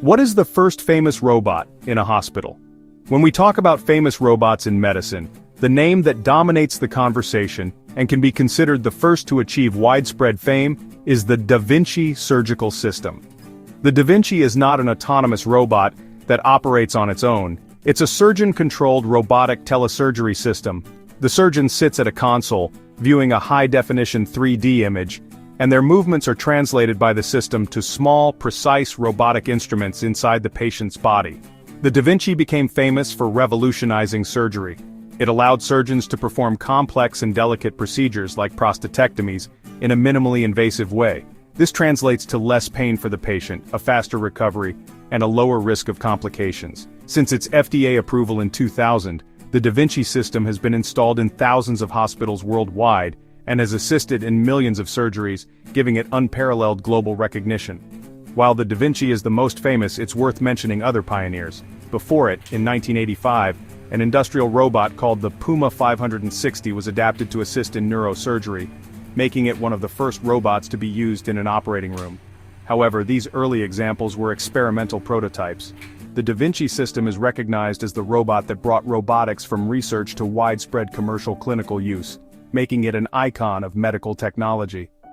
What is the first famous robot in a hospital? When we talk about famous robots in medicine, the name that dominates the conversation and can be considered the first to achieve widespread fame is the Da Vinci Surgical System. The Da Vinci is not an autonomous robot that operates on its own. It's a surgeon-controlled robotic telesurgery system. The surgeon sits at a console, viewing a high-definition 3D image, and their movements are translated by the system to small, precise robotic instruments inside the patient's body. The Da Vinci became famous for revolutionizing surgery. It allowed surgeons to perform complex and delicate procedures like prostatectomies in a minimally invasive way. This translates to less pain for the patient, a faster recovery, and a lower risk of complications. Since its FDA approval in 2000, the Da Vinci system has been installed in thousands of hospitals worldwide and has assisted in millions of surgeries, giving it unparalleled global recognition. While the Da Vinci is the most famous, it's worth mentioning other pioneers. Before it, in 1985, an industrial robot called the Puma 560 was adapted to assist in neurosurgery, making it one of the first robots to be used in an operating room. However, these early examples were experimental prototypes. The Da Vinci system is recognized as the robot that brought robotics from research to widespread commercial clinical use, making it an icon of medical technology.